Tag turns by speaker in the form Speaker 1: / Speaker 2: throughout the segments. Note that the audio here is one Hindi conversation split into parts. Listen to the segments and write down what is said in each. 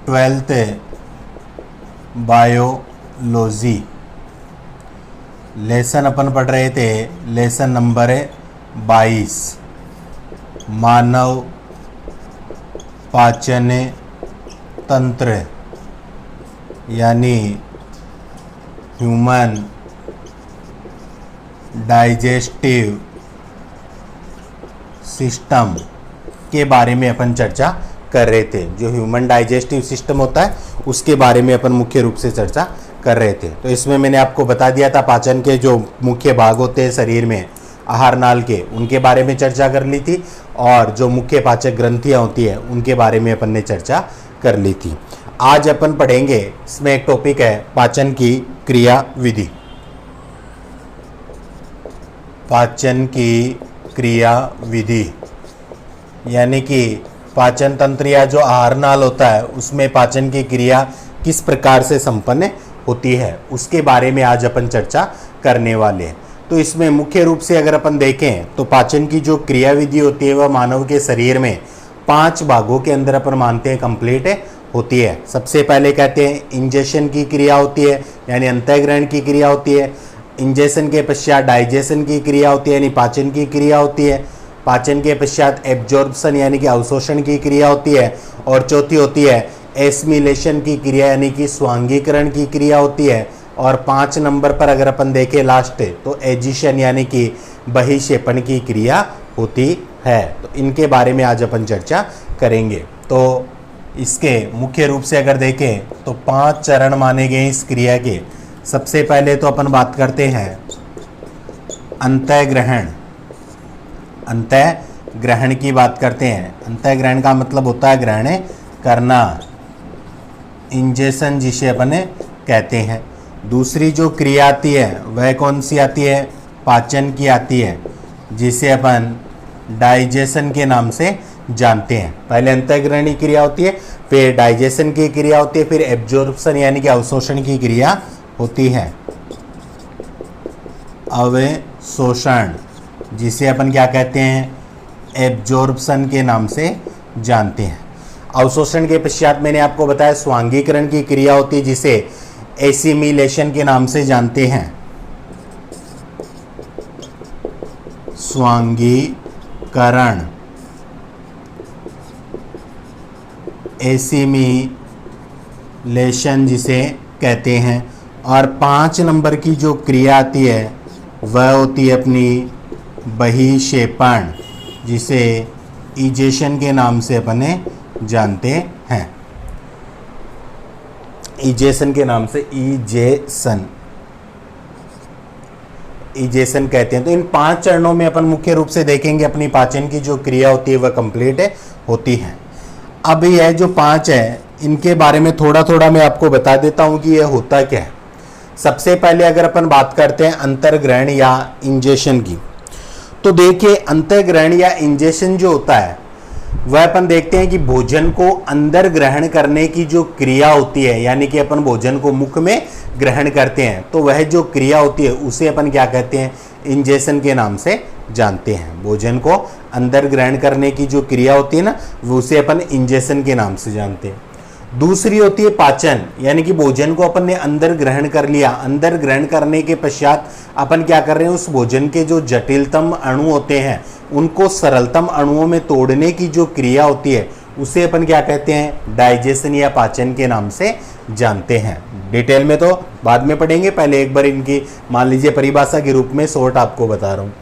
Speaker 1: 12th बायोलॉजी लेसन अपन पढ़ रहे थे, लेसन नंबर 22 मानव पाचन तंत्र यानी ह्यूमन डाइजेस्टिव सिस्टम के बारे में अपन चर्चा कर रहे थे। जो ह्यूमन डाइजेस्टिव सिस्टम होता है उसके बारे में अपन मुख्य रूप से चर्चा कर रहे थे। तो इसमें मैंने आपको बता दिया था पाचन के जो मुख्य भाग होते हैं शरीर में आहार नाल के, उनके बारे में चर्चा कर ली थी, और जो मुख्य पाचक ग्रंथियां होती है उनके बारे में अपन ने चर्चा कर ली थी। आज अपन पढ़ेंगे, इसमें एक टॉपिक है पाचन की क्रिया विधि। पाचन की क्रिया विधि यानी कि पाचन तंत्र या जो आहार नाल होता है उसमें पाचन की क्रिया किस प्रकार से संपन्न होती है उसके बारे में आज अपन चर्चा करने वाले हैं। तो इसमें मुख्य रूप से अगर अपन देखें तो पाचन की जो क्रिया विधि होती है वह मानव के शरीर में 5 भागों के अंदर अपन मानते हैं कंप्लीट होती है। सबसे पहले कहते हैं इंजेशन की क्रिया होती है, यानी अंतःग्रहण की क्रिया होती है। इंजेशन के पश्चात डाइजेशन की क्रिया होती है, यानी पाचन की क्रिया होती है। पाचन के पश्चात एब्जॉर्प्शन यानी कि अवशोषण की क्रिया होती है, और चौथी होती है एसिमिलेशन की क्रिया यानी कि स्वांगीकरण की क्रिया होती है। और 5 नंबर पर अगर अपन देखें लास्ट तो एजिशन यानी कि बहिक्षेपण की क्रिया होती है। तो इनके बारे में आज अपन चर्चा करेंगे। तो इसके मुख्य रूप से अगर देखें तो 5 चरण माने गए इस क्रिया के। सबसे पहले तो अपन बात करते हैं अंतःग्रहण। अंतःग्रहण की बात करते हैं। अंतःग्रहण का मतलब होता है ग्रहण करना, इंजेशन जिसे अपन कहते हैं। दूसरी जो क्रिया आती है वह कौन सी आती है? पाचन की आती है, जिसे अपन डाइजेशन के नाम से जानते हैं। पहले अंतःग्रहणी क्रिया होती है, फिर डाइजेशन की क्रिया होती है, फिर एब्जॉर्प्शन यानी कि अवशोषण की क्रिया होती है। अवशोषण जिसे अपन क्या कहते हैं? एब्जॉर्प्शन के नाम से जानते हैं। अवशोषण के पश्चात मैंने आपको बताया स्वांगीकरण की क्रिया होती है, जिसे एसिमिलेशन के नाम से जानते हैं। स्वांगीकरण, एसिमिलेशन जिसे कहते हैं। और 5 नंबर की जो क्रिया आती है वह होती है अपनी बहिक्षेपण, जिसे इजेशन के नाम से अपने जानते हैं। इजेशन के नाम से इजेशन कहते हैं। तो इन 5 चरणों में अपन मुख्य रूप से देखेंगे अपनी पाचन की जो क्रिया होती है वह कंप्लीट होती है। अब यह जो 5 है इनके बारे में थोड़ा थोड़ा मैं आपको बता देता हूं कि यह होता क्या है। सबसे पहले अगर अपन बात करते हैं अंतर्ग्रहण या इंजेशन की, तो देखिए अंतर्ग्रहण या इंजेशन जो होता है वह अपन देखते हैं कि भोजन को अंदर ग्रहण करने की जो क्रिया होती है, यानी कि अपन भोजन को मुख में ग्रहण करते हैं, तो वह जो क्रिया होती है उसे अपन क्या कहते हैं? इंजेशन के नाम से जानते हैं। भोजन को अंदर ग्रहण करने की जो क्रिया होती है ना, वो उसे अपन इंजेशन के नाम से जानते हैं। दूसरी होती है पाचन, यानी कि भोजन को अपन ने अंदर ग्रहण कर लिया। अंदर ग्रहण करने के पश्चात अपन क्या कर रहे हैं? उस भोजन के जो जटिलतम अणु होते हैं उनको सरलतम अणुओं में तोड़ने की जो क्रिया होती है उसे अपन क्या कहते हैं? डाइजेशन या पाचन के नाम से जानते हैं। डिटेल में तो बाद में पढ़ेंगे, पहले एक बार इनकी मान लीजिए परिभाषा के रूप में शॉर्ट आपको बता रहा हूँ।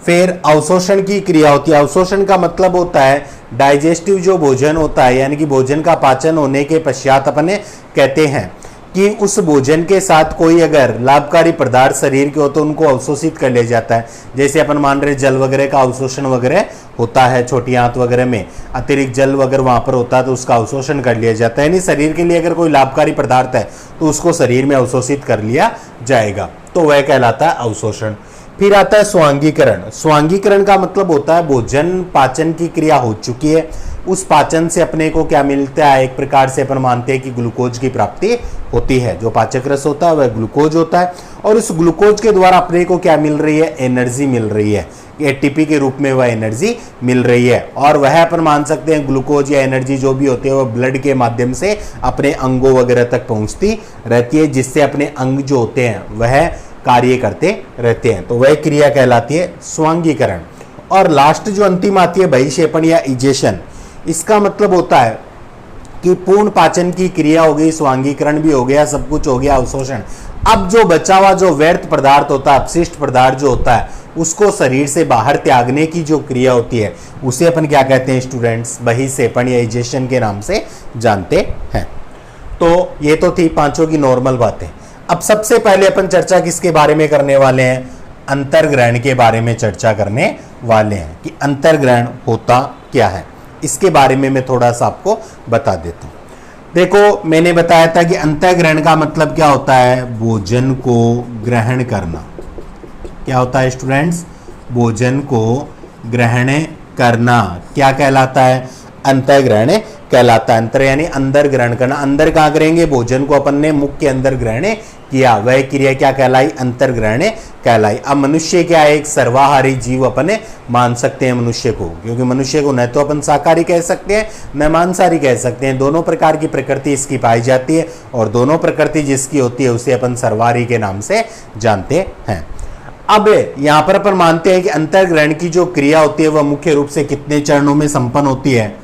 Speaker 1: फिर अवशोषण की क्रिया होती है। अवशोषण का मतलब होता है डाइजेस्टिव जो भोजन होता है, यानी कि भोजन का पाचन होने के पश्चात अपने कहते हैं कि उस भोजन के साथ कोई अगर लाभकारी पदार्थ शरीर के हो तो उनको अवशोषित कर लिया जाता है। जैसे अपन मान रहे जल वगैरह का अवशोषण वगैरह होता है, छोटी आंत वगैरह में अतिरिक्त जल वगैरह वहाँ पर होता है तो उसका अवशोषण कर लिया जाता है। यानी शरीर के लिए अगर कोई लाभकारी पदार्थ है तो उसको शरीर में अवशोषित कर लिया जाएगा, तो वह कहलाता है अवशोषण। फिर आता है स्वांगीकरण। स्वांगीकरण का मतलब होता है भोजन पाचन की क्रिया हो चुकी है, उस पाचन से अपने को क्या मिलता है, एक प्रकार से अपन मानते हैं कि ग्लूकोज की प्राप्ति होती है। जो पाचक रस होता है वह ग्लूकोज होता है, और उस ग्लूकोज के द्वारा अपने को क्या मिल रही है, एनर्जी मिल रही है। एटीपी के रूप में वह एनर्जी मिल रही है, और वह अपन मान सकते हैं ग्लूकोज या एनर्जी जो भी होती है वह ब्लड के माध्यम से अपने अंगों वगैरह तक पहुंचती रहती है, जिससे अपने अंग जो होते हैं वह कार्य करते रहते हैं। तो वह क्रिया कहलाती है स्वांगीकरण। और लास्ट जो अंतिम आती है बहिक्षेपण या इजेशन, इसका मतलब होता है कि पूर्ण पाचन की क्रिया हो गई, स्वांगीकरण भी हो गया, सब कुछ हो गया, अवशोषण। अब जो बचा हुआ जो व्यर्थ पदार्थ होता है, अपशिष्ट पदार्थ जो होता है, उसको शरीर से बाहर त्यागने की जो क्रिया होती है उसे अपन क्या कहते हैं स्टूडेंट्स, बहिक्षेपण या इजेशन के नाम से जानते हैं। तो ये तो थी पांचों की नॉर्मल बातें। अब सबसे पहले अपन चर्चा किसके बारे में करने वाले हैं, अंतर्ग्रहण के बारे में चर्चा करने वाले हैं कि अंतर्ग्रहण होता क्या है। इसके बारे में मैं थोड़ा सा आपको बता देता हूं। देखो, मैंने बताया था कि अंतर्ग्रहण का मतलब क्या होता है, भोजन को ग्रहण करना। क्या होता है स्टूडेंट्स, भोजन को ग्रहण करना क्या कहलाता है, अंतर्ग्रहण कहलाता है। अंतर यानी अंदर ग्रहण करना। अंदर कहाँ करेंगे, भोजन को अपन ने मुख के अंदर ग्रहण किया, वह क्रिया क्या कहलाई, अंतर्ग्रहण कहलाई। अब मनुष्य क्या है, एक सर्वाहारी जीव अपन मान सकते हैं मनुष्य को, क्योंकि मनुष्य को न तो अपन शाकाहारी कह सकते हैं न मांसाहारी कह सकते हैं। दोनों प्रकार की प्रकृति इसकी पाई जाती है, और दोनों प्रकृति जिसकी होती है उसे अपन सर्वाहारी के नाम से जानते हैं। अब यहां पर अपन मानते हैं कि अंतर्ग्रहण की जो क्रिया होती है वह मुख्य रूप से कितने चरणों में संपन्न होती है,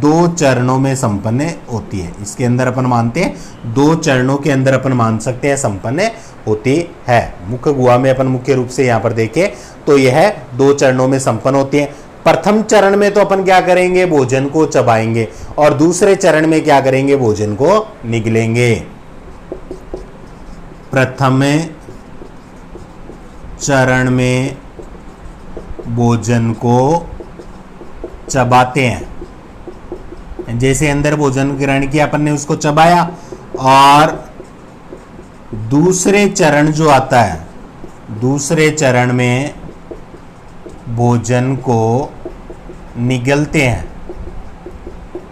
Speaker 1: 2 चरणों में संपन्न होती है। इसके अंदर अपन मानते हैं 2 चरणों के अंदर अपन मान सकते हैं संपन्न होती है। मुख्य गुहा में अपन मुख्य रूप से यहाँ पर देखें तो यह 2 चरणों में संपन्न होती है। प्रथम चरण में तो अपन क्या करेंगे, भोजन को चबाएंगे, और दूसरे चरण में क्या करेंगे, भोजन को निगलेंगे। प्रथम चरण में भोजन को चबाते हैं, जैसे अंदर भोजन ग्रहण किया अपन ने उसको चबाया, और दूसरे चरण जो आता है, दूसरे चरण में भोजन को निगलते हैं।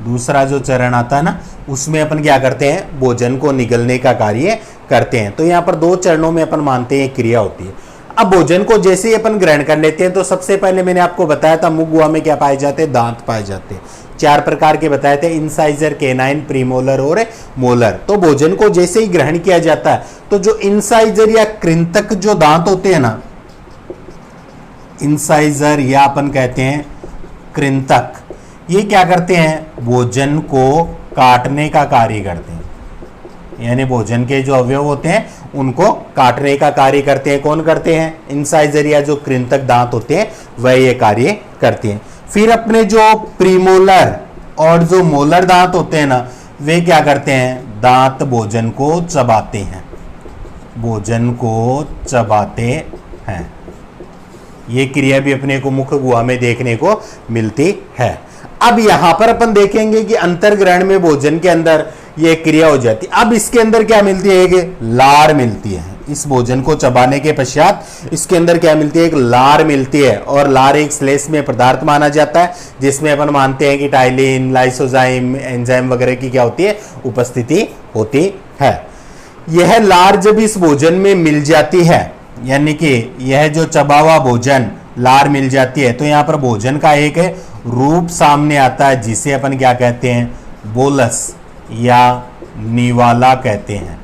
Speaker 1: दूसरा जो चरण आता है ना, उसमें अपन क्या करते हैं, भोजन को निगलने का कार्य करते हैं। तो यहाँ पर 2 चरणों में अपन मानते हैं क्रिया होती है। अब भोजन को जैसे ही अपन ग्रहण कर लेते हैं तो सबसे पहले मैंने आपको बताया था मुख गुहा में क्या पाए जाते हैं, दांत पाए जाते हैं। 4 प्रकार के बताए थे, इंसाइजर, केनाइन, प्रीमोलर और मोलर। तो भोजन को जैसे ही ग्रहण किया जाता है तो जो इंसाइजर या कृंतक जो दांत होते हैं ना, इंसाइजर या अपन कहते हैं कृंतक, ये क्या करते हैं, भोजन को काटने का कार्य करते हैं। यानी भोजन के जो अवयव होते हैं उनको काटने का कार्य करते हैं। कौन करते हैं, इंसाइजर या जो कृंतक दांत होते हैं वह ये कार्य करते हैं। फिर अपने जो प्रीमोलर और जो मोलर दांत होते हैं ना, वे क्या करते हैं, दांत भोजन को चबाते हैं, भोजन को चबाते हैं। ये क्रिया भी अपने को मुख गुहा में देखने को मिलती है। अब यहां पर अपन देखेंगे कि अंतर्ग्रहण में भोजन के अंदर ये क्रिया हो जाती है। अब इसके अंदर क्या मिलती है, एक लार मिलती है। इस भोजन को चबाने के पश्चात इसके अंदर क्या मिलती है, एक लार मिलती है, और लार एक श्लेष में पदार्थ माना जाता है, जिसमें अपन मानते हैं कि टाइलिन, लाइसोजाइम, एंजाइम वगैरह की क्या होती है, उपस्थिति होती है। यह लार जब इस भोजन में मिल जाती है, यानी कि यह जो चबा हुआ भोजन लार मिल जाती है, तो यहाँ पर भोजन का एक रूप सामने आता है जिसे अपन क्या कहते हैं, बोलस या निवाला कहते हैं।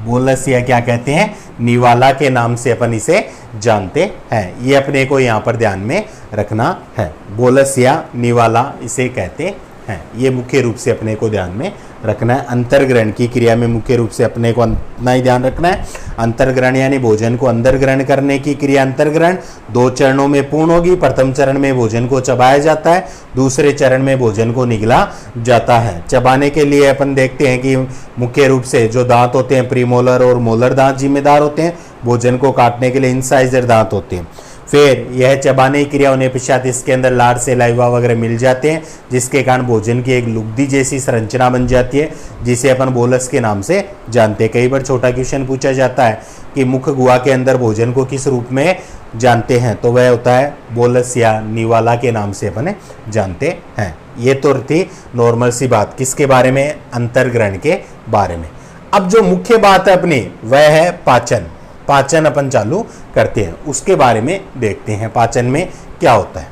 Speaker 1: बोलस या क्या कहते हैं, निवाला के नाम से अपन इसे जानते हैं। ये अपने को यहाँ पर ध्यान में रखना है, बोलस या निवाला इसे कहते हैं। ये मुख्य रूप से अपने को ध्यान में रखना है। अंतर्ग्रहण की क्रिया में मुख्य रूप से अपने को इतना ही ध्यान रखना है, अंतर्ग्रहण यानी भोजन को अंदर ग्रहण करने की क्रिया अंतर्ग्रहण 2 चरणों में पूर्ण होगी। प्रथम चरण में भोजन को चबाया जाता है, दूसरे चरण में भोजन को निगला जाता है। चबाने के लिए अपन देखते हैं कि मुख्य रूप से जो दांत होते हैं, प्रीमोलर और मोलर दांत जिम्मेदार होते हैं। भोजन को काटने के लिए इंसाइजर दांत होते हैं। फिर यह चबाने की क्रिया होने पश्चात इसके अंदर लार सलाइवा वगैरह मिल जाते हैं, जिसके कारण भोजन की एक लुगदी जैसी संरचना बन जाती है, जिसे अपन बोलस के नाम से जानते हैं। कई बार छोटा क्वेश्चन पूछा जाता है कि मुख गुहा के अंदर भोजन को किस रूप में जानते हैं, तो वह होता है बोलस या निवाला के नाम से अपन जानते हैं। ये तो थी नॉर्मल सी बात किसके बारे में, अंतर्ग्रहण के बारे में। अब जो मुख्य बात है अपनी वह है पाचन। पाचन अपन चालू करते हैं, उसके बारे में देखते हैं पाचन में क्या होता है।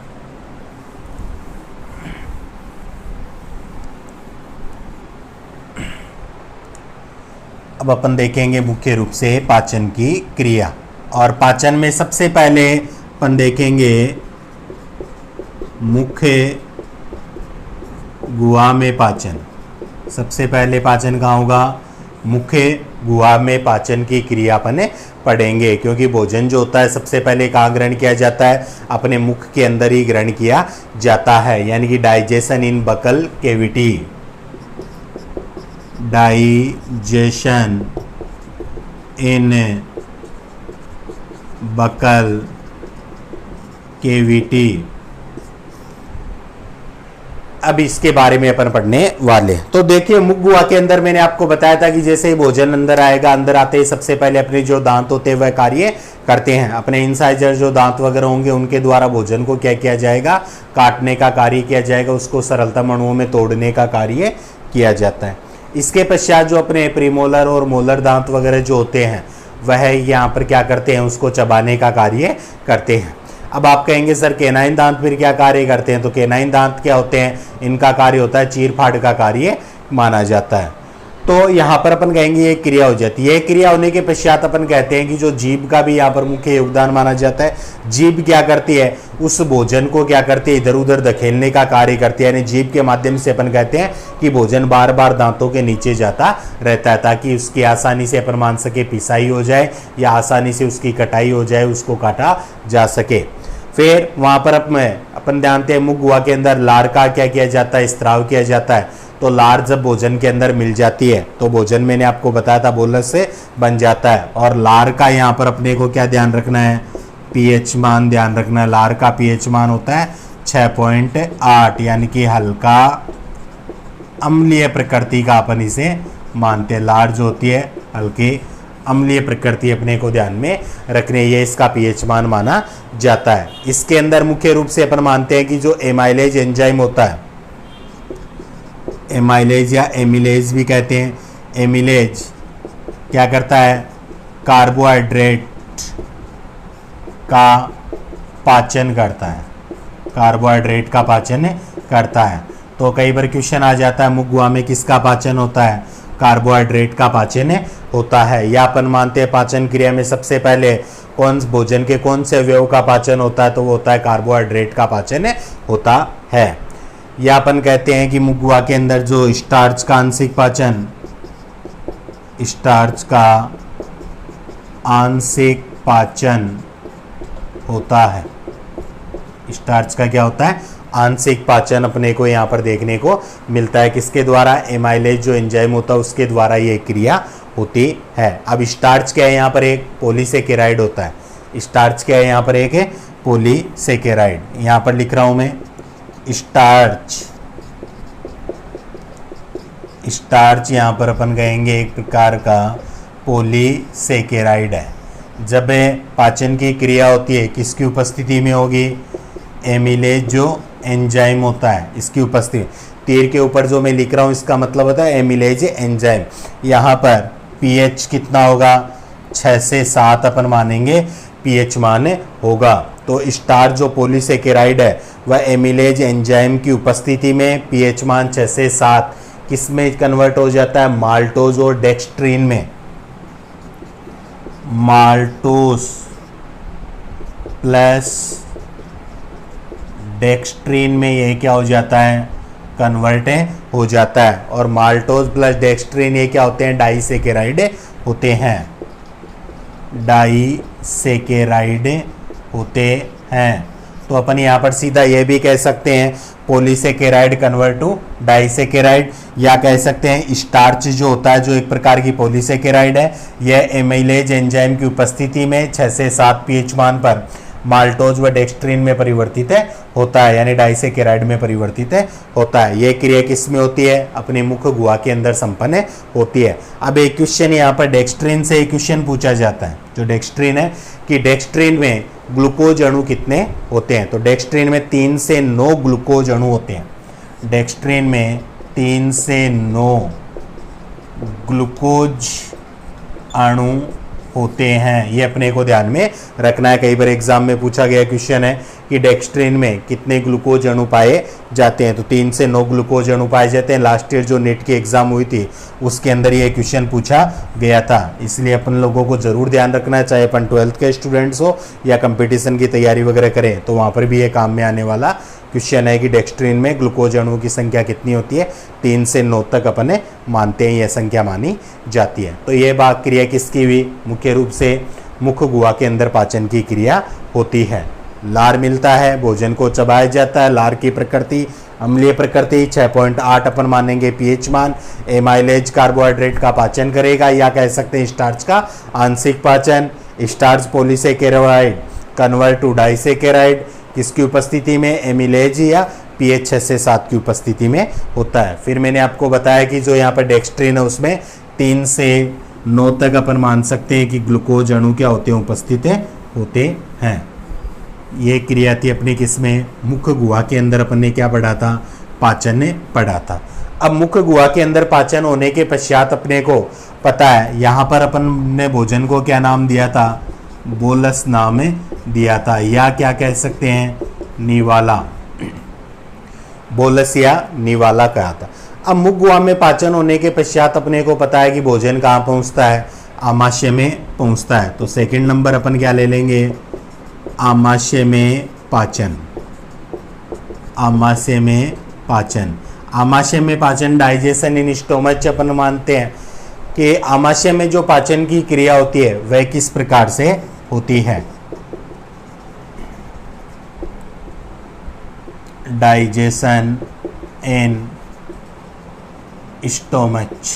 Speaker 1: अब अपन देखेंगे मुख्य रूप से पाचन की क्रिया, और पाचन में सबसे पहले अपन देखेंगे मुख्य गुहा में पाचन। सबसे पहले पाचन कहाँ होगा, मुख्य गुहा में पाचन की क्रिया अपन पढ़ेंगे, क्योंकि भोजन जो होता है सबसे पहले कहाँ ग्रहण किया जाता है, अपने मुख के अंदर ही ग्रहण किया जाता है, यानी कि डाइजेशन इन बकल कैविटी। डाइजेशन इन बकल कैविटी। अब इसके बारे में अपन पढ़ने वाले। तो देखिए मुख गुहा के अंदर मैंने आपको बताया था कि जैसे ही भोजन अंदर आएगा, अंदर आते ही सबसे पहले अपने जो दांत होते हैं वह कार्य करते हैं। अपने इंसाइजर जो दांत वगैरह होंगे उनके द्वारा भोजन को क्या किया जाएगा, काटने का कार्य किया जाएगा, उसको सरलतम अणुओं में तोड़ने का कार्य किया जाता है। इसके पश्चात जो अपने प्रीमोलर और मोलर दांत वगैरह जो होते हैं वह यहाँ पर क्या करते हैं, उसको चबाने का कार्य करते हैं। अब आप कहेंगे सर केनाइन दांत फिर क्या कार्य करते हैं, तो केनाइन दांत क्या होते हैं, इनका कार्य होता है चीर फाड़ का कार्य माना जाता है। तो यहाँ पर अपन कहेंगे ये क्रिया हो जाती है। क्रिया होने के पश्चात अपन कहते हैं कि जो जीभ का भी यहाँ पर मुख्य योगदान माना जाता है। जीभ क्या करती है, उस भोजन को क्या करती है, इधर उधर धकेलने का कार्य करती है, यानी जीभ के माध्यम से अपन कहते हैं कि भोजन बार बार दांतों के नीचे जाता रहता है, ताकि उसकी आसानी से अपन मान सके पिसाई हो जाए या आसानी से उसकी कटाई हो जाए, उसको काटा जा सके। फिर वहाँ पर अपन जानते हैं मुख गुहा के अंदर लार का क्या किया जाता है, स्त्राव किया जाता है। तो लार जब भोजन के अंदर मिल जाती है तो भोजन मैंने आपको बताया था बोलस से बन जाता है। और लार का यहाँ पर अपने को क्या ध्यान रखना है, पीएच मान ध्यान रखना है। लार का पीएच मान होता है 6.8, यानी कि हल्का अम्लीय प्रकृति का अपन इसे मानते हैं। लार जो होती है हल्की अम्लीय प्रकृति अपने को ध्यान में रखने, ये इसका पीएच मान माना जाता है। इसके अंदर मुख्य रूप से अपन मानते हैं कि जो एमाइलेज एंजाइम होता है, एमाइलेज या एमिलेज भी कहते हैं, एमिलेज क्या करता है, कार्बोहाइड्रेट का पाचन करता है, कार्बोहाइड्रेट का पाचन करता है। तो कई बार क्वेश्चन आ जाता है मुख गुहा में किसका पाचन होता है, कार्बोहाइड्रेट का पाचन होता है। या अपन मानते हैं पाचन क्रिया में सबसे पहले कौन भोजन के कौन से अवयव का पाचन होता है, तो वो होता है कार्बोहाइड्रेट का पाचन होता है। या अपन कहते हैं कि मुख गुहा के अंदर जो स्टार्च का आंशिक पाचन, स्टार्च का आंशिक पाचन होता है। स्टार्च का क्या होता है, आंशिक पाचन अपने को यहाँ पर देखने को मिलता है। किसके द्वारा, एमाइलेज जो एंजाइम होता है उसके द्वारा ये क्रिया होती है। अब स्टार्च क्या है, यहाँ पर एक पॉलीसेकेराइड होता है। स्टार्च क्या है, यहाँ पर एक है पॉलीसेकेराइड। यहाँ पर लिख रहा हूँ मैं स्टार्च। स्टार्च यहाँ पर अपन कहेंगे एक प्रकार का पॉलीसेकेराइड है। जब पाचन की क्रिया होती है किसकी उपस्थिति में होगी, एमिलेज जो एंजाइम होता है इसकी उपस्थिति। तीर के ऊपर जो मैं लिख रहा हूँ इसका मतलब होता है एमिलेज एंजाइम। यहाँ पर पीएच कितना होगा, 6 से 7 अपन मानेंगे पीएच मान होगा। तो स्टार्च जो पॉलीसेकेराइड है वह एमिलेज एंजाइम की उपस्थिति में पीएच मान 6 से 7 किस में कन्वर्ट हो जाता है, माल्टोज और डेक्स्ट्रीन में। माल्टोज प्लस डेक्स्ट्रीन में ये क्या हो जाता है, कन्वर्ट हो जाता है। और माल्टोज प्लस डेक्स्ट्रीन ये क्या होते हैं, डाइसेकेराइड होते हैं। डाइसेकेराइड होते हैं। तो अपन यहाँ पर सीधा ये भी कह सकते हैं पॉलीसेकेराइड कन्वर्ट टू डाइसेकेराइड, या कह सकते हैं स्टार्च जो होता है जो एक प्रकार की पॉलीसेकेराइड है, यह एमिलेज एंजाइम की उपस्थिति में 6 से 7 पीएच मान पर माल्टोज व डेक्स्ट्रीन में परिवर्तित होता है, यानी डाइसेकेराइड में परिवर्तित होता है। यह क्रिया किस में होती है? अपने मुख्य गुहा के अंदर संपन्न होती है। अब एक क्वेश्चन यहाँ पर डेक्स्ट्रीन से एक क्वेश्चन पूछा जाता है, जो डेक्स्ट्रीन है कि डेक्स्ट्रीन में ग्लूकोज अणु कितने होते हैं? तो डेक्स्ट्रीन में 3 से 9 ग्लूकोज अणु होते हैं। डेक्स्ट्रीन में 3 से 9 ग्लूकोज अणु होते हैं, ये अपने को ध्यान में रखना है। कई बार एग्जाम में पूछा गया क्वेश्चन है कि डेक्स्ट्रीन में कितने ग्लूकोज अणु पाए जाते हैं? तो 3 से 9 ग्लूकोज अणु पाए जाते हैं। लास्ट ईयर जो नेट की एग्जाम हुई थी उसके अंदर ये क्वेश्चन पूछा गया था, इसलिए अपन लोगों को जरूर ध्यान रखना है, चाहे अपन 12th के स्टूडेंट्स हो या कंपटीशन की तैयारी वगैरह करें, तो वहाँ पर भी ये काम में आने वाला क्वेश्चन है कि डेक्स्ट्रीन में ग्लूकोज अणुओं की संख्या कितनी होती है? 3 से 9 तक अपने मानते हैं, यह संख्या मानी जाती है। तो ये बात क्रिया किसकी हुई? मुख्य रूप से मुख्य गुहा के अंदर पाचन की क्रिया होती है। लार मिलता है, भोजन को चबाया जाता है। लार की प्रकृति अम्लीय प्रकृति, 6.8 अपन मानेंगे पीएच मान। एमाइलेज कार्बोहाइड्रेट का पाचन करेगा, या कह सकते हैं स्टार्च का आंशिक पाचन। Starch polysaccharide convert to disaccharide किसकी उपस्थिति में? एमिलेज या पीएच 6 से 7 की उपस्थिति में होता है। फिर मैंने आपको बताया कि जो यहाँ पर डेक्स्ट्रीन है उसमें 3 से 9 तक अपन मान सकते हैं कि ग्लूकोज अणु क्या होते हैं? उपस्थित होते हैं। ये क्रिया थी अपनी किसमें? मुख्य गुहा के अंदर अपन ने क्या पढ़ा था? पाचन ने पढ़ा था। अब मुख्य गुहा के अंदर पाचन होने के पश्चात अपने को पता है, यहाँ पर अपन ने भोजन को क्या नाम दिया था? बोलस नाम दिया था, या क्या कह सकते हैं? निवाला। बोलस या निवाला कहा था। अब मुख्य गुहा में पाचन होने के पश्चात अपने को पता है कि भोजन कहाँ पहुँचता है? आमाशय में पहुँचता है। तो सेकंड नंबर अपन क्या ले लेंगे? आमाशय में पाचन। आमाशय में पाचन। आमाशय में पाचन डाइजेशन इन स्टोमच अपन मानते हैं कि आमाशय में जो पाचन की क्रिया होती है वह किस प्रकार से होती है? डाइजेशन इन स्टोमच।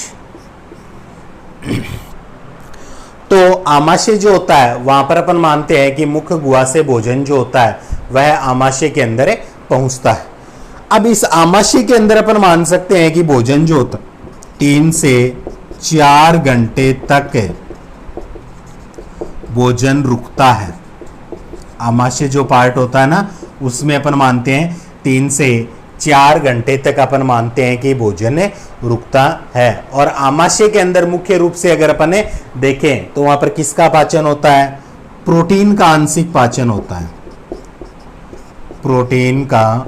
Speaker 1: तो आमाशय जो होता है वहां पर अपन मानते हैं कि मुख्य गुहा से भोजन जो होता है वह आमाशय के अंदर पहुंचता है। अब इस आमाशय के अंदर अपन मान सकते हैं कि भोजन जो होता है 3 से 4 घंटे तक भोजन रुकता है। आमाशय जो पार्ट होता है ना, उसमें अपन मानते हैं 3 से 4 घंटे तक अपन मानते हैं कि भोजन रुकता है। और आमाशय के अंदर मुख्य रूप से अगर अपन देखें तो वहां पर किसका पाचन होता है? प्रोटीन का आंशिक पाचन होता है। प्रोटीन का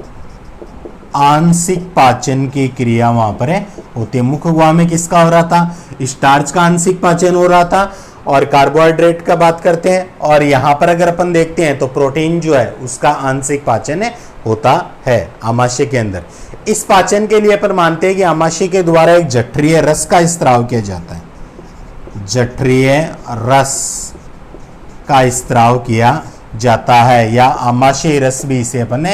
Speaker 1: आंशिक पाचन की क्रिया वहां पर होती है। मुख्य गुहा में किसका हो रहा था? स्टार्च का आंशिक पाचन हो रहा था और कार्बोहाइड्रेट का बात करते हैं। और यहां पर अगर अपन देखते हैं तो प्रोटीन जो है उसका आंशिक पाचन होता है आमाशय के अंदर। इस पाचन के लिए अपन मानते हैं कि आमाशय के द्वारा एक जठरीय रस का स्त्राव किया जाता है। जठरीय रस का स्त्राव किया जाता है, या आमाशय रस भी इसे अपन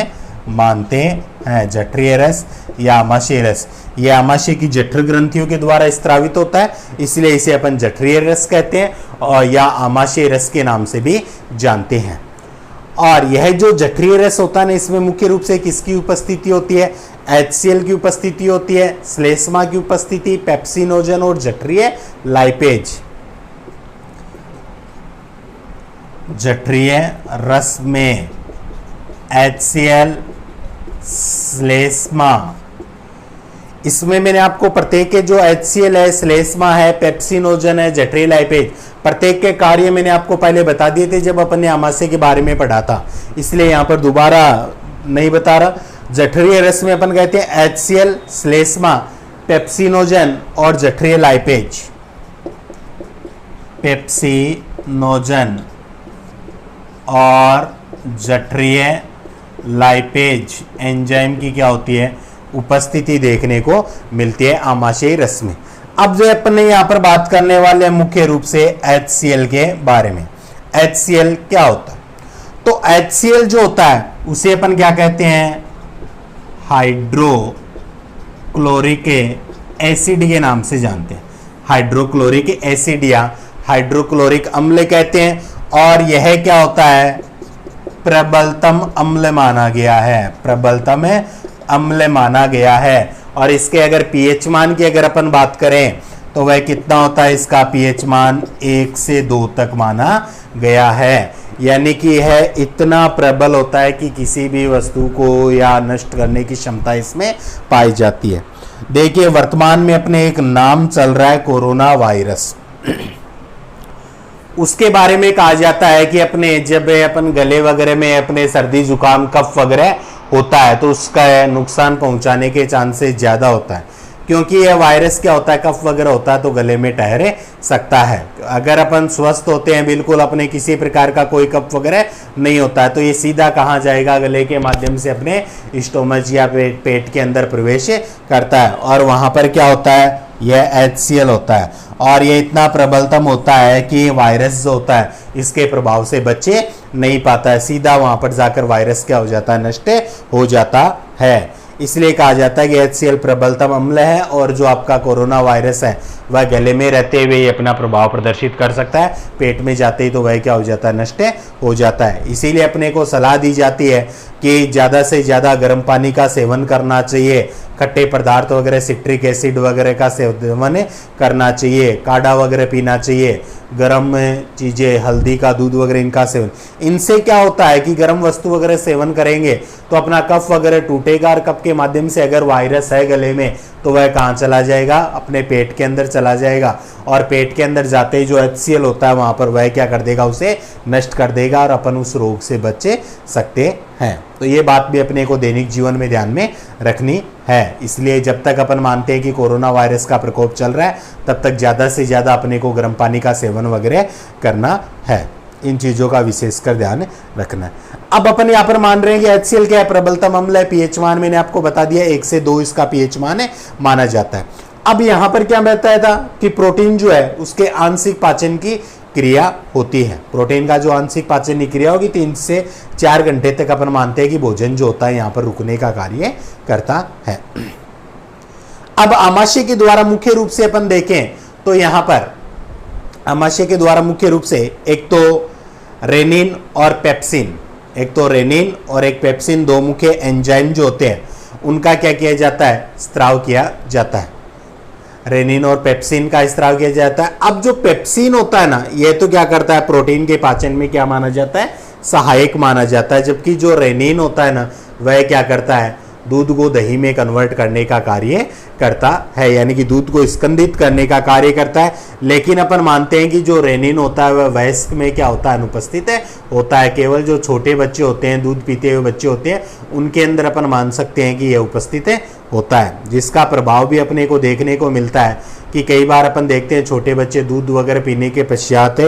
Speaker 1: मानते हैं। जठरीय रस या आमाशय रस, यह आमाशय की जठर ग्रंथियों के द्वारा स्त्रावित होता है, इसलिए इसे अपन जठरीय रस कहते हैं और या आमाशय रस के नाम से भी जानते हैं। और यह जो जठरीय रस होता है ना, इसमें मुख्य रूप से किसकी उपस्थिति होती है? HCl की उपस्थिति होती है, श्लेष्मा की उपस्थिति, पेप्सिनोजन और जठरीय लाइपेज। जठरीय रस में HCl, श्लेष्मा, इसमें मैंने आपको प्रत्येक के जो HCl है, श्लेष्मा है, पेप्सिनोजन है, जठरीय लाइपेज, प्रत्येक के कार्य मैंने आपको पहले बता दिए थे जब अपन ने आमाशय के बारे में पढ़ा था, इसलिए यहां पर दोबारा नहीं बता रहा। जठरीय रस में अपन कहते हैं HCl, श्लेष्मा, पेप्सिनोजन और जठरीय लाइपेज। पेप्सिनोजन और जठरीय लाइपेज एंजाइम की क्या होती है? उपस्थिति देखने को मिलती है आमाशय रस में। अब जो अपन ने यहां पर बात करने वाले हैं मुख्य रूप से HCl के बारे में। HCl क्या होता है? तो HCl जो होता है उसे अपन क्या कहते हैं? हाइड्रोक्लोरिक एसिड के नाम से जानते हैं। हाइड्रोक्लोरिक एसिड या हाइड्रोक्लोरिक अम्ल कहते हैं। और यह क्या होता है? प्रबलतम अम्ल माना गया है, प्रबलतम अम्ल माना गया है। और इसके अगर पीएच मान की अगर अपन बात करें तो वह कितना होता है, इसका पीएच मान 1 से 2 तक माना गया है। यानी कि यह इतना प्रबल होता है कि किसी भी वस्तु को या नष्ट करने की क्षमता इसमें पाई जाती है। देखिए वर्तमान में अपने एक नाम चल रहा है कोरोना वायरस। उसके बारे में कहा जाता है कि अपने जब अपन गले वगैरह में अपने सर्दी जुकाम कफ वगैरह होता है तो उसका नुकसान पहुंचाने के चांसेस ज़्यादा होता है, क्योंकि यह वायरस क्या होता है, कफ वगैरह होता है तो गले में ठहरे सकता है। अगर अपन स्वस्थ होते हैं बिल्कुल, अपने किसी प्रकार का कोई कफ वगैरह नहीं होता है, तो ये सीधा कहाँ जाएगा, गले के माध्यम से अपने स्टोमच या पेट के अंदर प्रवेश करता है। और वहाँ पर क्या होता है, यह HCl होता है और ये इतना प्रबलतम होता है कि वायरस जो होता है इसके प्रभाव से बचे नहीं पाता है, सीधा वहाँ पर जाकर वायरस क्या हो जाता है, नष्ट हो जाता है। इसलिए कहा जाता है कि HCl प्रबलतम अम्ल है और जो आपका कोरोना वायरस है वह गले में रहते हुए ही अपना प्रभाव प्रदर्शित कर सकता है, पेट में जाते ही तो वह क्या हो जाता है, नष्ट हो जाता है। इसीलिए अपने को सलाह दी जाती है कि ज़्यादा से ज़्यादा गर्म पानी का सेवन करना चाहिए, खट्टे पदार्थ वगैरह सिट्रिक एसिड वगैरह का सेवन करना चाहिए, काढ़ा वगैरह पीना चाहिए, गर्म चीज़ें हल्दी का दूध वगैरह इनका सेवन। इनसे क्या होता है कि गर्म वस्तु वगैरह सेवन करेंगे तो अपना कफ वगैरह टूटेगा और कफ के माध्यम से अगर वायरस है गले में तो वह कहाँ चला जाएगा, अपने पेट के अंदर चला जाएगा और पेट के अंदर जाते ही जो HCl होता है वहाँ पर वह क्या कर देगा, उसे नष्ट कर देगा और अपन उस रोग से बच सकते हैं। तो ये बात भी अपने को दैनिक जीवन में ध्यान में रखनी है। इसलिए जब तक अपन मानते हैं कि कोरोना वायरस का प्रकोप चल रहा है तब तक ज़्यादा से ज़्यादा अपने को गर्म पानी का सेवन वगैरह करना है। इन चीज़ों का विशेषकर ध्यान रखना है। अब अपन यहाँ पर मान रहे हैं कि HCl क्या है, प्रबलतम अम्ल है, पीएच मान मैंने आपको बता दिया 1 से 2 इसका पीएच मान है, माना जाता है। अब यहाँ पर क्या बताया था कि प्रोटीन जो है उसके आंशिक पाचन की क्रिया होती है। प्रोटीन का जो आंशिक पाचन की क्रिया होगी 3 से 4 घंटे तक अपन मानते हैं कि भोजन जो होता है यहाँ पर रुकने का कार्य करता है। अब आमाशय के द्वारा मुख्य रूप से अपन देखें तो यहाँ पर आमाशय के द्वारा मुख्य रूप से एक तो रेनिन और पेप्सिन, एक तो रेनिन और एक पेप्सिन, दो मुख्य एंजाइम जो होते हैं उनका क्या किया जाता है, स्त्राव किया जाता है। रेनिन और पेप्सिन का स्त्राव किया जाता है। अब जो पेप्सिन होता है ना, यह तो क्या करता है, प्रोटीन के पाचन में क्या माना जाता है, सहायक माना जाता है। जबकि जो रेनिन होता है ना, वह क्या करता है, दूध को दही में कन्वर्ट करने का कार्य करता है, यानी कि दूध को स्कंदित करने का कार्य करता है। लेकिन अपन मानते हैं कि जो रेनिन होता है वह वयस्क में क्या होता है, अनुपस्थित है होता है। केवल जो छोटे बच्चे होते हैं, दूध पीते हुए बच्चे होते हैं, उनके अंदर अपन मान सकते हैं कि यह उपस्थित है होता है, जिसका प्रभाव भी अपने को देखने को मिलता है कि कई बार अपन देखते हैं छोटे बच्चे दूध वगैरह पीने के पश्चात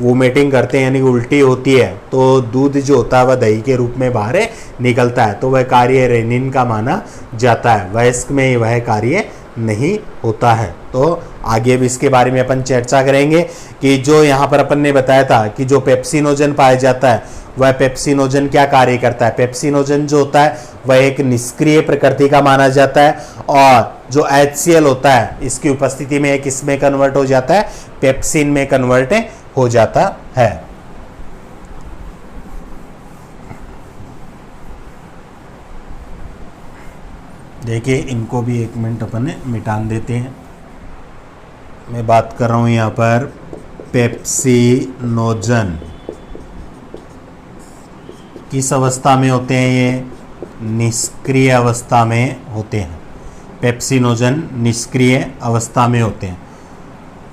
Speaker 1: वोमिटिंग करते हैं, यानी कि उल्टी होती है, तो दूध जो होता है वह दही के रूप में बाहर निकलता है, तो वह कार्य रेनिन का माना जाता है। वयस्क में वह कार्य नहीं होता है। तो आगे भी इसके बारे में अपन चर्चा करेंगे कि जो यहाँ पर अपन ने बताया था कि जो पेप्सिनोजन पाया जाता है वह पेप्सिनोजन क्या कार्य करता है। पेप्सिनोजन जो होता है वह एक निष्क्रिय प्रकृति का माना जाता है और जो HCl होता है इसकी उपस्थिति में किसमें कन्वर्ट हो जाता है, पेप्सिन में कन्वर्ट हो जाता है। देखिए इनको भी 1 मिनट अपन मिटान देते हैं। मैं बात कर रहा हूँ यहाँ पर पेप्सिनोजन किस अवस्था में होते हैं, ये निष्क्रिय अवस्था में होते हैं। पेप्सिनोजन निष्क्रिय अवस्था में होते हैं।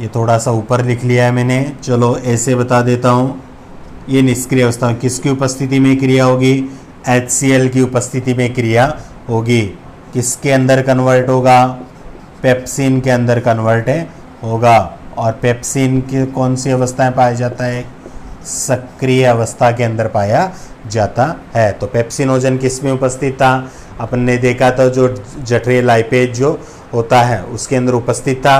Speaker 1: ये थोड़ा सा ऊपर लिख लिया है मैंने, चलो ऐसे बता देता हूँ। ये निष्क्रिय अवस्था में किसकी उपस्थिति में क्रिया होगी, HCl की उपस्थिति में क्रिया होगी। किसके अंदर कन्वर्ट होगा, पेप्सिन के अंदर कन्वर्ट होगा। और पेप्सिन की कौन सी अवस्था में पाया जाता है, सक्रिय अवस्था के अंदर पाया जाता है। तो पेप्सिनोजन किस में उपस्थित था, अपन ने देखा था जो जठरीय लाइपेज जो होता है उसके अंदर उपस्थित था।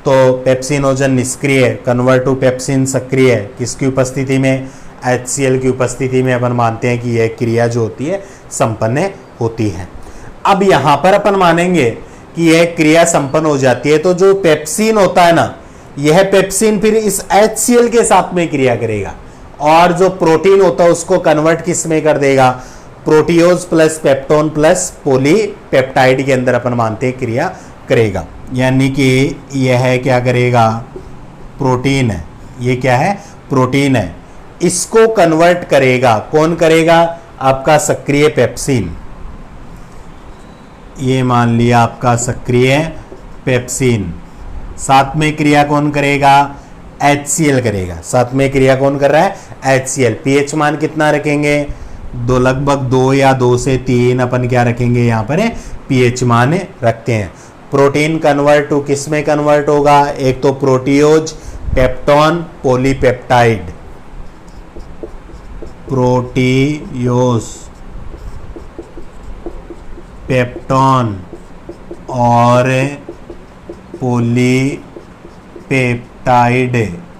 Speaker 1: तो पेप्सिनोजन निष्क्रिय, कन्वर्ट टू पेप्सिन सक्रिय, किसकी उपस्थिति में, HCl की उपस्थिति में अपन मानते हैं कि यह क्रिया जो होती है संपन्न होती है। अब यहाँ पर अपन मानेंगे कि यह क्रिया संपन्न हो जाती है, तो जो पेप्सिन होता है ना, यह पेप्सिन फिर इस HCl के साथ में क्रिया करेगा और जो प्रोटीन होता है उसको कन्वर्ट किस में कर देगा, प्रोटियोज प्लस पेप्टोन प्लस पॉलीपेप्टाइड के अंदर अपन मानते हैं क्रिया करेगा। यानी कि यह क्या करेगा, प्रोटीन है, ये क्या है, प्रोटीन है, इसको कन्वर्ट करेगा, कौन करेगा, आपका सक्रिय पेप्सिन, ये मान लिया आपका सक्रिय पेप्सिन। साथ में क्रिया कौन करेगा, HCl करेगा। साथ में क्रिया कौन कर रहा है, HCl। पीएच मान कितना रखेंगे, दो, लगभग 2 या 2 से 3 अपन क्या रखेंगे यहाँ पर है, पीएच मान रखते हैं। प्रोटीन कन्वर्ट टू किस में कन्वर्ट होगा, एक तो प्रोटियोज, पेप्टोन, पॉलीपेप्टाइड, प्रोटियोज, पेप्टोन और पॉलीपेप्टाइड,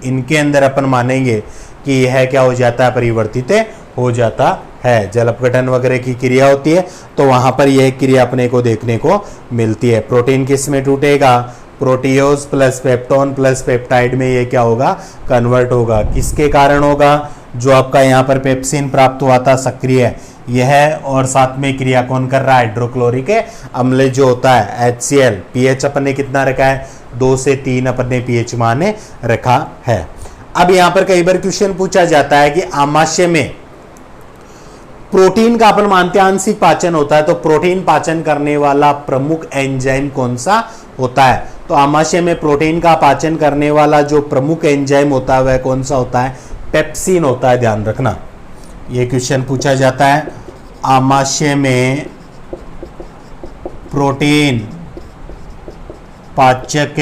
Speaker 1: इनके अंदर अपन मानेंगे कि यह क्या हो जाता है, परिवर्तित हो जाता है। जल अपघटन वगैरह की क्रिया होती है तो वहां पर यह क्रिया अपने को देखने को मिलती है। प्रोटीन किस में टूटेगा, प्रोटियोज प्लस पेप्टोन प्लस पेप्टाइड में ये क्या होगा, कन्वर्ट होगा। किसके कारण होगा, जो आपका यहाँ पर पेप्सिन प्राप्त हुआ था सक्रिय, यह, और साथ में क्रिया कौन कर रहा है, हाइड्रोक्लोरिक अम्ल जो होता है HCl। पीएच अपन ने कितना रखा है, 2 से 3 अपन ने पीएच मान रखा है। अब यहाँ पर कई बार क्वेश्चन पूछा जाता है कि आमाशय में प्रोटीन का अपन मानते हैं आंशिक पाचन होता है, तो प्रोटीन पाचन करने वाला प्रमुख एंजाइम कौन सा होता है। तो आमाशय में प्रोटीन का पाचन करने वाला जो प्रमुख एंजाइम होता है वह कौन सा होता है, पेप्सिन होता है, ध्यान रखना। ये क्वेश्चन पूछा जाता है, आमाशय में प्रोटीन पाचक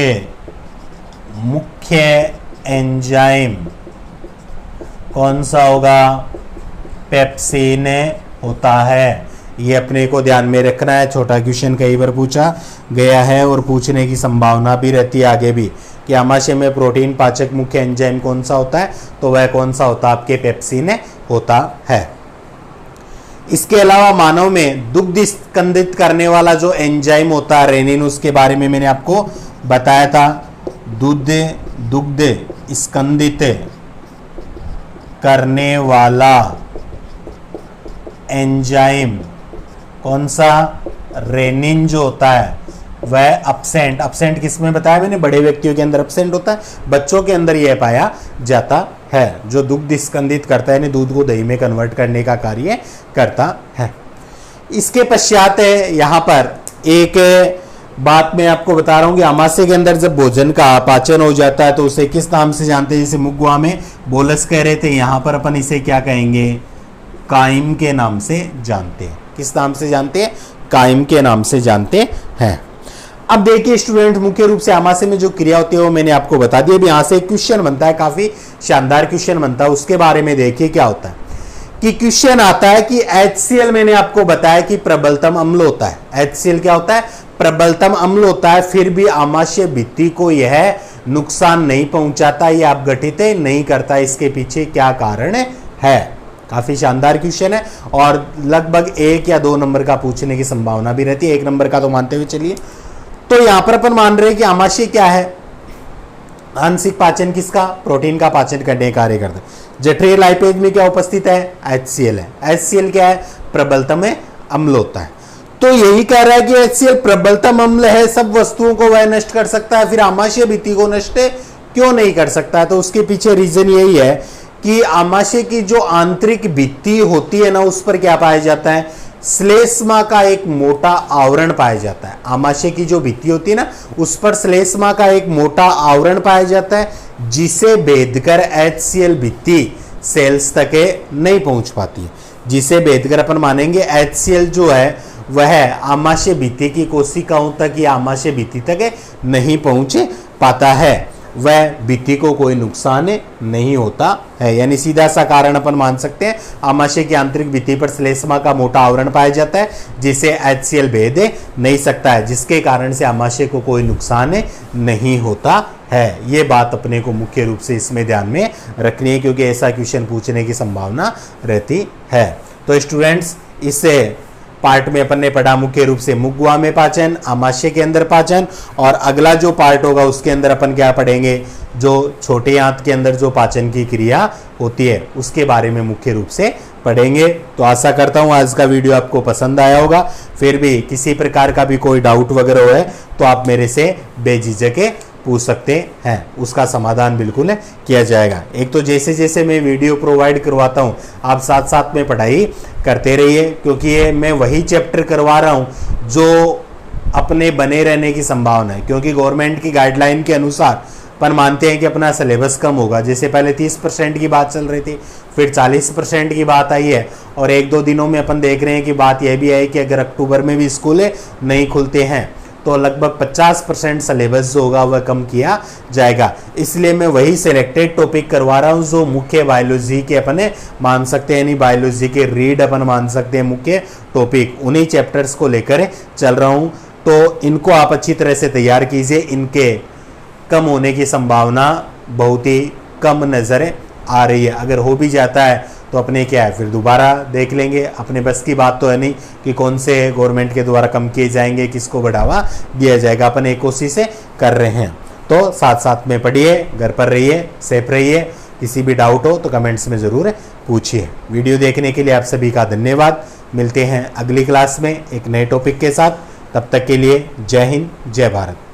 Speaker 1: मुख्य एंजाइम कौन सा होगा, पेप्सिन होता है। ये अपने को ध्यान में रखना है, छोटा क्वेश्चन कई बार पूछा गया है और पूछने की संभावना भी रहती है आगे भी, कि आमाशय में प्रोटीन पाचक मुख्य एंजाइम कौन सा होता है, तो वह कौन सा होता है, आपके पेप्सिन होता है। इसके अलावा मानव में दुग्ध स्कंदित करने वाला जो एंजाइम होता है रेनिन, उसके बारे में मैंने आपको बताया था। दुग्ध स्कंदित करने वाला एंजाइम कौन सा, रेनिन जो होता है वह अपसेंट, अपसेंट किसमें बताया मैंने, बड़े व्यक्तियों के अंदर अपसेंट होता है, बच्चों के अंदर यह पाया जाता है, जो दुग्ध स्कंदित करता है, यानी दूध को दही में कन्वर्ट करने का कार्य करता है। इसके पश्चात यहाँ पर एक बात मैं आपको बता रहा हूँ कि आमाशय के अंदर जब भोजन का पाचन हो जाता है तो उसे किस नाम से जानते हैं, जैसे मुखगुहा में बोलस कह रहे थे, यहाँ पर अपन इसे क्या कहेंगे, काइम के नाम से जानते हैं। किस नाम से जानते हैं, काइम के नाम से जानते हैं। अब देखिए स्टूडेंट, मुख्य रूप से आमाशय में जो क्रिया होती है वो मैंने आपको बता दी। अब यहाँ से एक क्वेश्चन बनता है, काफी शानदार क्वेश्चन बनता है, उसके बारे में देखिए क्या होता है कि क्वेश्चन आता है कि HCl मैंने आपको बताया कि प्रबलतम अम्ल होता है। HCl क्या होता है, प्रबलतम अम्ल होता है, फिर भी आमाशय भित्ति को यह नुकसान नहीं पहुंचाता, यह अपघटित नहीं करता। इसके पीछे क्या कारण है, काफी शानदार क्वेश्चन है और लगभग 1 या 2 नंबर का पूछने की संभावना भी रहती है, 1 नंबर का तो मानते हुए चलिए। तो यहां पर अपन मान रहे हैं कि आमाशय क्या है, आंशिक पाचन किसका, प्रोटीन का पाचन करने का कार्य करता है। जठरीय लाइपेज में क्या उपस्थित है, HCl है। HCl क्या है, प्रबलतम अम्ल होता है। तो यही कह रहा है कि HCl प्रबलतम अम्ल है, सब वस्तुओं को वह नष्ट कर सकता है, फिर आमाशय भित्ति को नष्ट क्यों नहीं कर सकता है। तो उसके पीछे रीजन यही है कि आमाशय की जो आंतरिक भित्ति होती है ना, उस पर क्या पाया जाता है, श्लेष्मा का एक मोटा आवरण पाया जाता है। आमाशय की जो भित्ति होती है ना, उस पर श्लेष्मा का एक मोटा आवरण पाया जाता है, जिसे भेदकर HCl भित्ति सेल्स तक नहीं पहुंच पाती है। जिसे भेदकर अपन मानेंगे HCl जो है वह आमाशय भित्ति की कोशिकाओं तक या आमाशय भित्ति तक नहीं पहुंच पाता है, वह भित्ति को कोई नुकसान नहीं होता है। यानी सीधा सा कारण अपन मान सकते हैं, आमाशय की आंतरिक भित्ति पर श्लेष्मा का मोटा आवरण पाया जाता है, जिसे HCl भेद नहीं सकता है, जिसके कारण से आमाशय को कोई नुकसान नहीं होता है। ये बात अपने को मुख्य रूप से इसमें ध्यान में रखनी है, क्योंकि ऐसा क्वेश्चन पूछने की संभावना रहती है। तो स्टूडेंट्स, इससे पार्ट में अपन ने पढ़ा मुख्य रूप से मुख में पाचन, आमाशय के अंदर पाचन, और अगला जो पार्ट होगा उसके अंदर अपन क्या पढ़ेंगे, जो छोटे आंत के अंदर जो पाचन की क्रिया होती है उसके बारे में मुख्य रूप से पढ़ेंगे। तो आशा करता हूँ आज का वीडियो आपको पसंद आया होगा। फिर भी किसी प्रकार का भी कोई डाउट वगैरह है तो आप मेरे से बेझिझक पूछ सकते हैं, उसका समाधान बिल्कुल किया जाएगा। एक तो जैसे जैसे मैं वीडियो प्रोवाइड करवाता हूँ आप साथ साथ में पढ़ाई करते रहिए, क्योंकि ये मैं वही चैप्टर करवा रहा हूँ जो अपने बने रहने की संभावना है। क्योंकि गवर्नमेंट की गाइडलाइन के अनुसार अपन मानते हैं कि अपना सिलेबस कम होगा। जैसे पहले 30% की बात चल रही थी, फिर 40% की बात आई है, और 1-2 दिनों में अपन देख रहे हैं कि बात यह भी आई कि अगर अक्टूबर में भी स्कूल नहीं खुलते हैं तो लगभग 50% सिलेबस जो होगा वह कम किया जाएगा। इसलिए मैं वही सिलेक्टेड टॉपिक करवा रहा हूँ जो मुख्य बायोलॉजी के अपने मान सकते हैं, यानी बायोलॉजी के रीड अपन मान सकते हैं मुख्य टॉपिक, उन्हीं चैप्टर्स को लेकर चल रहा हूँ। तो इनको आप अच्छी तरह से तैयार कीजिए, इनके कम होने की संभावना बहुत ही कम नज़र आ रही है। अगर हो भी जाता है तो अपने क्या है फिर दोबारा देख लेंगे। अपने बस की बात तो है नहीं कि कौन से गवर्नमेंट के द्वारा कम किए जाएंगे, किसको बढ़ावा दिया जाएगा। अपन एक कोशिश से कर रहे हैं। तो साथ साथ में पढ़िए, घर पर रहिए, सेफ रहिए। किसी भी डाउट हो तो कमेंट्स में ज़रूर पूछिए। वीडियो देखने के लिए आप सभी का धन्यवाद। मिलते हैं अगली क्लास में एक नए टॉपिक के साथ। तब तक के लिए जय हिंद, जय भारत।